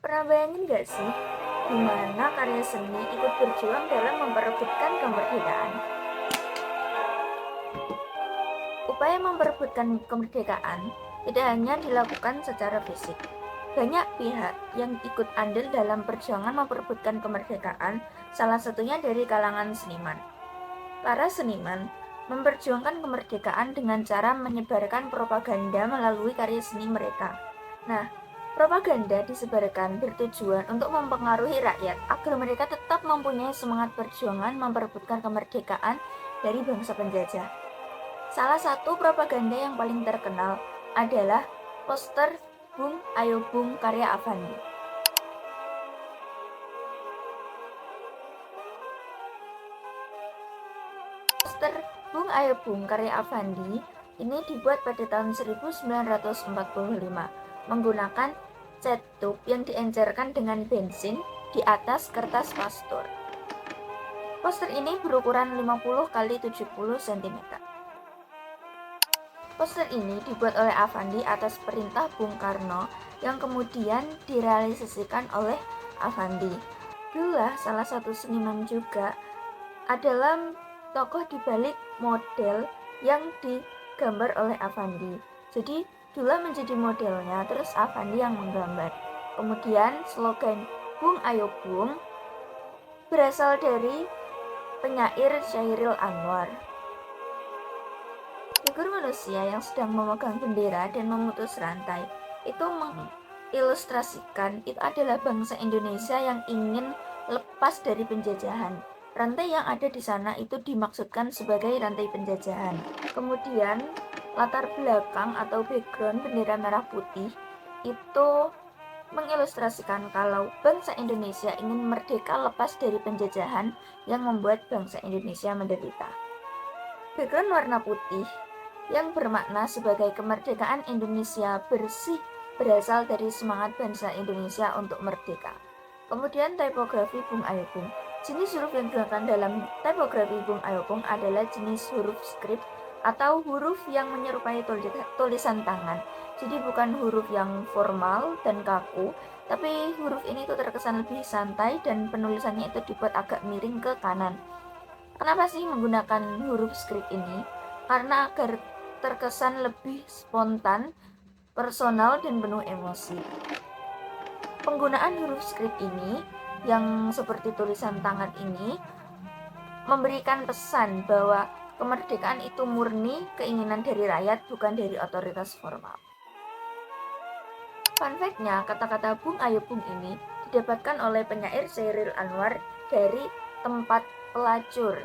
Pernah bayangin gak sih, gimana karya seni ikut berjuang dalam memperebutkan kemerdekaan? Upaya memperebutkan kemerdekaan tidak hanya dilakukan secara fisik. Banyak pihak yang ikut andil dalam perjuangan memperebutkan kemerdekaan, salah satunya dari kalangan seniman. Para seniman memperjuangkan kemerdekaan dengan cara menyebarkan propaganda melalui karya seni mereka. Nah, propaganda disebarkan bertujuan untuk mempengaruhi rakyat agar mereka tetap mempunyai semangat perjuangan memperebutkan kemerdekaan dari bangsa penjajah. Salah satu propaganda yang paling terkenal adalah poster Bung Ayo Bung karya Affandi. Poster Bung Ayo Bung karya Affandi ini dibuat pada tahun 1945 menggunakan cat tube yang diencerkan dengan bensin di atas kertas pastur. Poster ini berukuran 50 x 70 cm. Poster ini dibuat oleh Affandi atas perintah Bung Karno yang kemudian direalisasikan oleh Affandi. Dullah, salah satu seniman juga, adalah tokoh di balik model yang digambar oleh Affandi. Jadi Dullah menjadi modelnya, terus Affandi yang menggambar. Kemudian slogan Bung Ayo Bung berasal dari penyair Chairil Anwar. Figur manusia yang sedang memegang bendera dan memutus rantai itu mengilustrasikan itu adalah bangsa Indonesia yang ingin lepas dari penjajahan. Rantai yang ada di sana itu dimaksudkan sebagai rantai penjajahan. Kemudian latar belakang atau background bendera merah putih itu mengilustrasikan kalau bangsa Indonesia ingin merdeka lepas dari penjajahan yang membuat bangsa Indonesia menderita. Background warna putih yang bermakna sebagai kemerdekaan Indonesia bersih berasal dari semangat bangsa Indonesia untuk merdeka. Kemudian tipografi Bung Ayo Bung. Jenis huruf yang digunakan dalam tipografi Bung Ayo Bung adalah jenis huruf script atau huruf yang menyerupai tulisan tangan. Jadi bukan huruf yang formal dan kaku, tapi huruf ini tuh terkesan lebih santai dan penulisannya itu dibuat agak miring ke kanan. Kenapa sih menggunakan huruf script ini? Karena agar terkesan lebih spontan, personal, dan penuh emosi. Penggunaan huruf script ini, yang seperti tulisan tangan ini, memberikan pesan bahwa kemerdekaan itu murni keinginan dari rakyat, bukan dari otoritas formal. Fun fact-nya, kata-kata Bung Ayo Bung ini didapatkan oleh penyair Chairil Anwar dari tempat pelacur.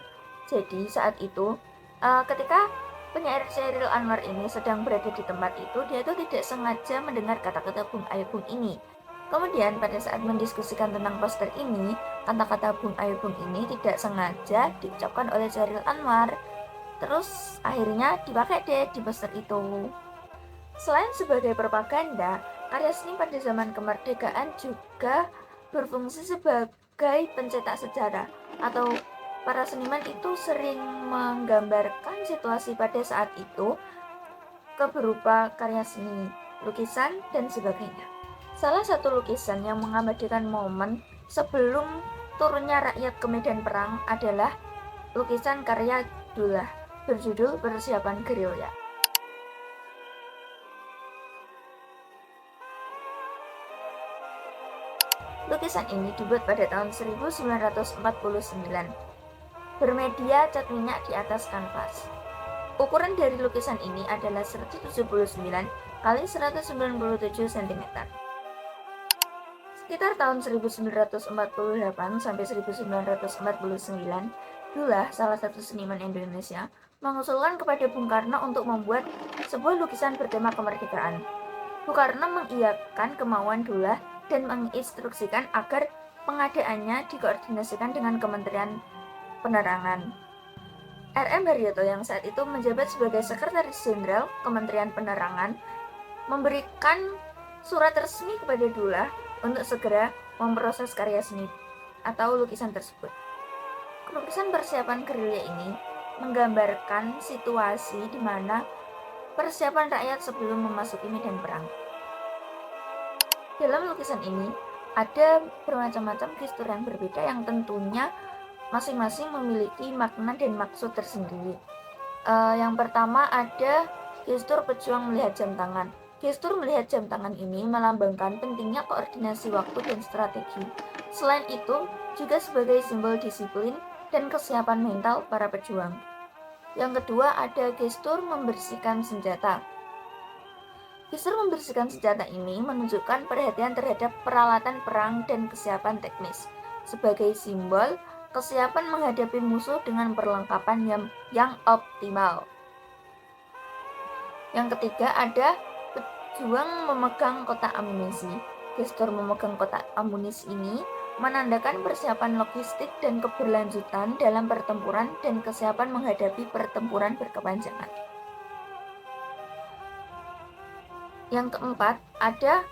Jadi saat itu, ketika penyair Chairil Anwar ini sedang berada di tempat itu, dia tuh tidak sengaja mendengar kata-kata Bung Ayo Bung ini. Kemudian pada saat mendiskusikan tentang poster ini, kata-kata Bung Ayo Bung ini tidak sengaja diucapkan oleh Chairil Anwar. Terus akhirnya dipakai deh di poster itu. Selain sebagai propaganda, karya seni pada zaman kemerdekaan juga berfungsi sebagai pencetak sejarah, atau para seniman itu sering menggambarkan situasi pada saat itu ke berupa karya seni, lukisan, dan sebagainya. Salah satu lukisan yang mengabadikan momen sebelum turunnya rakyat ke medan perang adalah lukisan karya Dullah berjudul Persiapan Gerilya. Lukisan ini dibuat pada tahun 1949, bermedia cat minyak di atas kanvas. Ukuran dari lukisan ini adalah 179 x 197 cm. Sekitar tahun 1948 sampai 1949, Dullah, salah satu seniman Indonesia, mengusulkan kepada Bung Karno untuk membuat sebuah lukisan bertema kemerdekaan. Bung Karno mengiyakan kemauan Dullah dan menginstruksikan agar pengadaannya dikoordinasikan dengan Kementerian Penerangan. R.M. Haryoto yang saat itu menjabat sebagai Sekretaris Jenderal Kementerian Penerangan memberikan surat resmi kepada Dullah untuk segera memproses karya seni atau lukisan tersebut. Lukisan Persiapan Gerilya ini menggambarkan situasi di mana persiapan rakyat sebelum memasuki medan perang. Dalam lukisan ini, Ada bermacam-macam gestur yang berbeda yang tentunya masing-masing memiliki makna dan maksud tersendiri. Yang pertama ada gestur pejuang melihat jam tangan. Gestur melihat jam tangan ini melambangkan pentingnya koordinasi waktu dan strategi. Selain itu, juga sebagai simbol disiplin dan kesiapan mental para pejuang. Yang kedua ada gestur membersihkan senjata. Gestur membersihkan senjata ini menunjukkan perhatian terhadap peralatan perang dan kesiapan teknis sebagai simbol kesiapan menghadapi musuh dengan perlengkapan yang optimal. Yang ketiga ada pejuang memegang kotak amunisi. Gestur memegang kotak amunisi ini menandakan persiapan logistik dan keberlanjutan dalam pertempuran dan kesiapan menghadapi pertempuran berkepanjangan. Yang keempat ada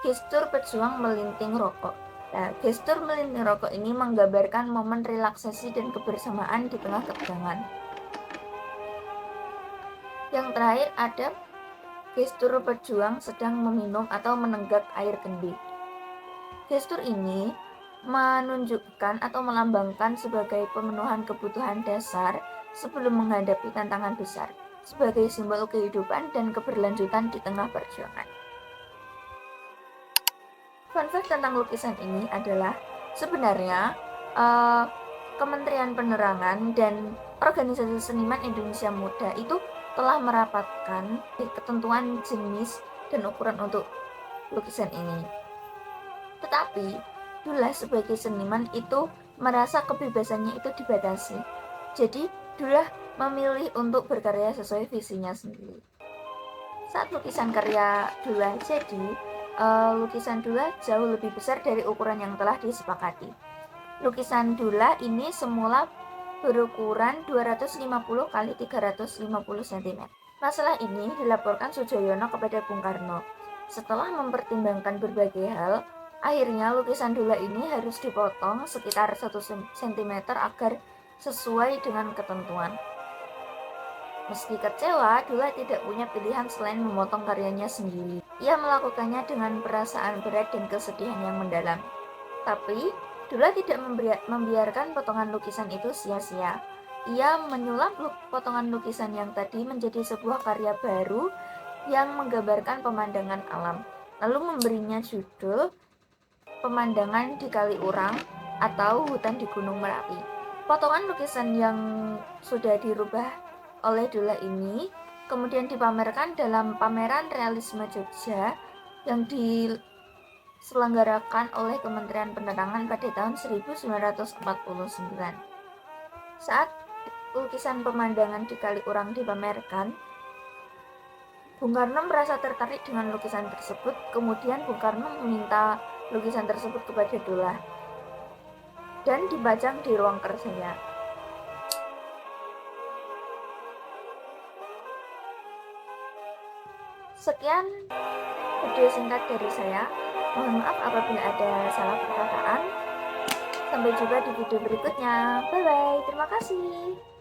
gestur pejuang melinting rokok. Nah, gestur melinting rokok ini menggambarkan momen relaksasi dan kebersamaan di tengah ketegangan. Yang terakhir ada gestur pejuang sedang meminum atau menenggak air kendi. Gestur ini menunjukkan atau melambangkan sebagai pemenuhan kebutuhan dasar sebelum menghadapi tantangan besar, sebagai simbol kehidupan dan keberlanjutan di tengah perjuangan. Fun fact tentang lukisan ini adalah sebenarnya Kementerian Penerangan dan Organisasi Seniman Indonesia Muda itu telah merapatkan ketentuan jenis dan ukuran untuk lukisan ini. Tetapi Dullah sebagai seniman itu merasa kebebasannya itu dibatasi. Jadi Dullah memilih untuk berkarya sesuai visinya sendiri. Saat lukisan karya Dullah jadi, lukisan Dullah jauh lebih besar dari ukuran yang telah disepakati. Lukisan Dullah ini semula berukuran 250 x 350 cm. Masalah ini dilaporkan Soejoyono kepada Bung Karno. Setelah mempertimbangkan berbagai hal, akhirnya lukisan Dullah ini harus dipotong sekitar 1 cm agar sesuai dengan ketentuan. Meski kecewa, Dullah tidak punya pilihan selain memotong karyanya sendiri. Ia melakukannya dengan perasaan berat dan kesedihan yang mendalam. Tapi, Dullah tidak membiarkan potongan lukisan itu sia-sia. Ia menyulap potongan lukisan yang tadi menjadi sebuah karya baru yang menggambarkan pemandangan alam, lalu memberinya judul Pemandangan di Kaliurang atau Hutan di Gunung Merapi. Potongan lukisan yang sudah dirubah oleh Dullah ini kemudian dipamerkan dalam pameran realisme Jogja yang diselenggarakan oleh Kementerian Penerangan pada tahun 1949. Saat lukisan pemandangan di Kaliurang dipamerkan, Bung Karno merasa tertarik dengan lukisan tersebut. Kemudian Bung Karno meminta lukisan tersebut kepada Dullah dan dipajang di ruang kerjanya. Sekian video singkat dari saya. Mohon maaf apabila ada salah perkataan. Sampai jumpa di video berikutnya. Bye bye. Terima kasih.